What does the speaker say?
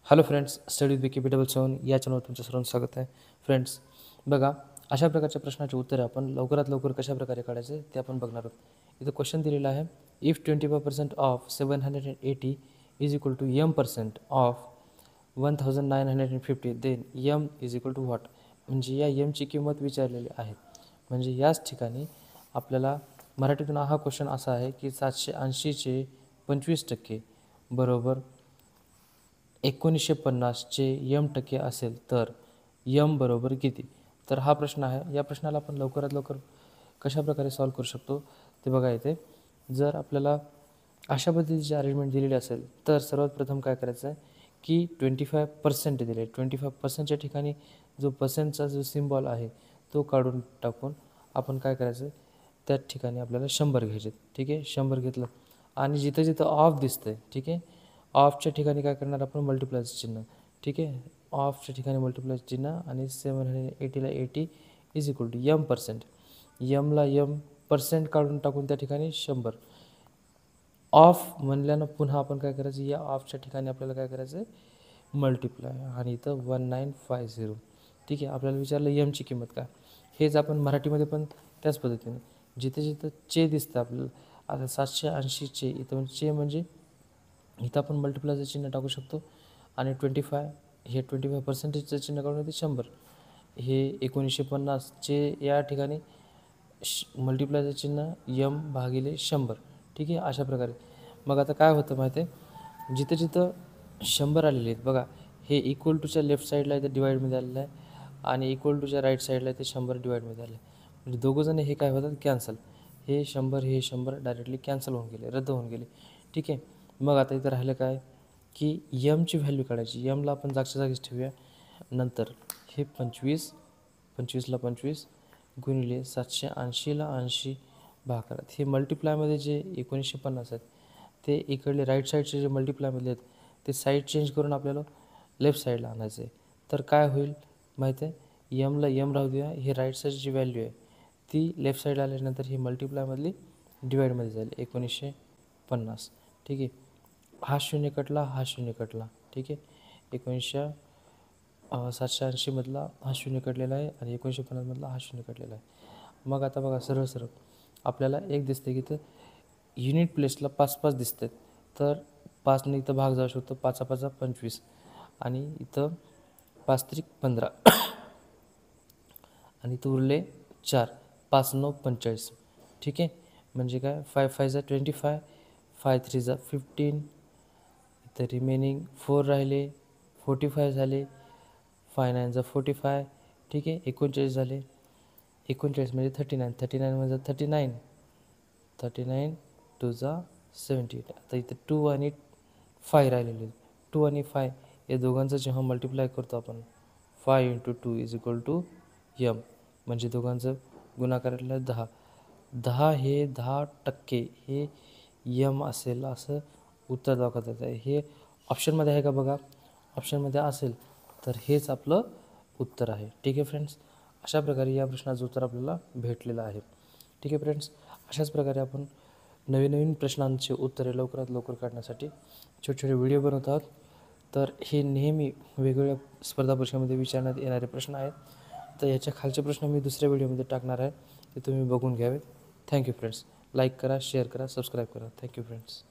Hello friends, study with BK B77 या चॅनलवर तुमचं सर्वांचं स्वागत आहे. फ्रेंड्स, बघा, अशा प्रकारच्या प्रश्नाचे उत्तर आपण लवकरात लवकर कशा प्रकारे काढायचे ते आपण बघणार आहोत. इथं क्वेश्चन दिलेला आहे, if 25% of 780 is equal to m% of 1950 then m is equal to what. म्हणजे या mची किंमत विचारलेली आहे. म्हणजे याच ठिकाणी आपल्याला मराठीतून हा क्वेश्चन असा आहे की 780चे 25% बरोबर 1950चे m% असेल तर m बरोबर किती. तर हा प्रश्न आहे. या प्रश्नाला आपण लवकरात लवकर कशा प्रकारे सॉल्व करू शकतो ते बघा. इथे जर आपल्याला अशा पद्धतीची अरेंजमेंट दिलेली असेल तर सर्वात प्रथम काय करायचं आहे की 25% दिले. 25%च्या ठिकाणी जो पर्सेंटचा जो सिम्बॉल आहे तो काढून टाकून आपण काय करायचं, त्या ठिकाणी आपल्याला 100 घ्यायचे. ठीक आहे, 100 घेतलं आणि जिथं जिथं ऑफ दिसतंय, ठीक आहे, ऑफच्या ठिकाणी काय करणार आपण, मल्टिप्लायचं चिन्ह. ठीक आहे, ऑफच्या ठिकाणी मल्टिप्लायचं चिन्ह आणि 780ला 80 इज इक्वल टू m%. यमला m% काढून टाकून त्या ठिकाणी 100. ऑफ म्हणल्यानं पुन्हा आपण काय करायचं, या ऑफच्या ठिकाणी आपल्याला काय करायचं आहे, मल्टिप्लाय आणि इथं 1950. ठीक आहे, आपल्याला विचारलं यमची किंमत काय. हेच आपण मराठीमध्ये पण त्याच पद्धतीने जिथे जिथं चे दिसतं आपल्याला. आता 780चे इथं म्हणजे चे म्हणजे इथं आपण मल्टिप्लायचं चिन्ह टाकू शकतो आणि 25 हे 25%चं चिन्ह काढून येते 100. हे 1950चे या ठिकाणी मल्टिप्लायचं चिन्ह m/100. ठीक आहे, अशा प्रकारे. मग आता काय होतं माहिती आहे, जिथं जिथं 100 आलेले आहेत बघा, हे इक्वल टूच्या लेफ्ट साईडला इथं डिवाईडमध्ये आलेलं आहे आणि इक्वल टूच्या राईट साईडला इथे 100 डिवाईडमध्ये आलं आहे. म्हणजे दोघंजण हे काय होतात, कॅन्सल. हे 100 हे 100 डायरेक्टली कॅन्सल होऊन गेले, रद्द होऊन गेले. ठीक आहे, मग आता इथं राहिलं काय की यमची व्हॅल्यू काढायची. यमला आपण जागच्या जागीच ठेवूया. नंतर हे 25ला 25 गुणिले 780ला 80 भागाकार. हे मल्टिप्लायमध्ये जे 1950 आहेत ते इकडले राईट साईडचे जे मल्टिप्लायमधले आहेत ते साईड चेंज करून आपल्याला लेफ्ट साईडला आणायचं आहे. तर काय होईल माहीत आहे, यमला यम राहू द्या. हे राईट साईडची जी व्हॅल्यू आहे ती लेफ्ट साईडला आल्यानंतर ही मल्टिप्लायमधली डिवाईडमध्ये जाईल 1950. ठीक आहे, हा शून्य कटला, हा शून्य कटला. ठीक आहे, 780मधला हा शून्य कटलेला आहे आणि 1950मधला हा शून्य कटलेला आहे. मग आता बघा, सरळ सरळ आपल्याला एक दिसते की इथं युनिट प्लेसला 5-5 दिसत आहेत. तर 5ने इथं भाग जाऊ शकतो. 5-5 25 आणि इथं 5-3 15 आणि इथं उरले 4. 5-9 45. ठीक आहे, म्हणजे काय, 5-5 25, 5-3 15, इथं रिमेनिंग 4 राहिले, 45 झाले, 5-9 45. ठीक आहे, 39 झाले. 39 म्हणजे 39, 39 म्हणजे 39, 39 2 78. आता इथं 2 आणि 5 राहिलेले. 2 आणि 5 या दोघांचं जेव्हा मल्टिप्लाय करतो आपण, 5 × 2 इज इक्वल टू m. म्हणजे दोघांचं गुणाकारातलं 10. 10 हे 10% हे m असेल असं उत्तर दाखवतात आहे. हे ऑप्शनमध्ये आहे का बघा, ऑप्शनमध्ये असेल तर हेच आपलं उत्तर आहे. ठीक आहे फ्रेंड्स, अशा प्रकारे या प्रश्नाचं उत्तर आपल्याला भेटलेलं आहे. ठीक आहे फ्रेंड्स, अशाच प्रकारे आपण नवीन नवीन प्रश्नांची उत्तरे लवकरात लवकर काढण्यासाठी छोटे छोटे व्हिडिओ बनवत आहोत. तर हे नेहमी वेगवेगळ्या स्पर्धा परीक्षांमध्ये विचारण्यात येणारे प्रश्न आहेत. तर याच्या खालचे प्रश्न मी दुसऱ्या व्हिडिओमध्ये टाकणार आहे, ते तुम्ही बघून घ्यावेत. Thank you friends. लाईक करा, शेअर करा, सबस्क्राईब करा. Thank you friends.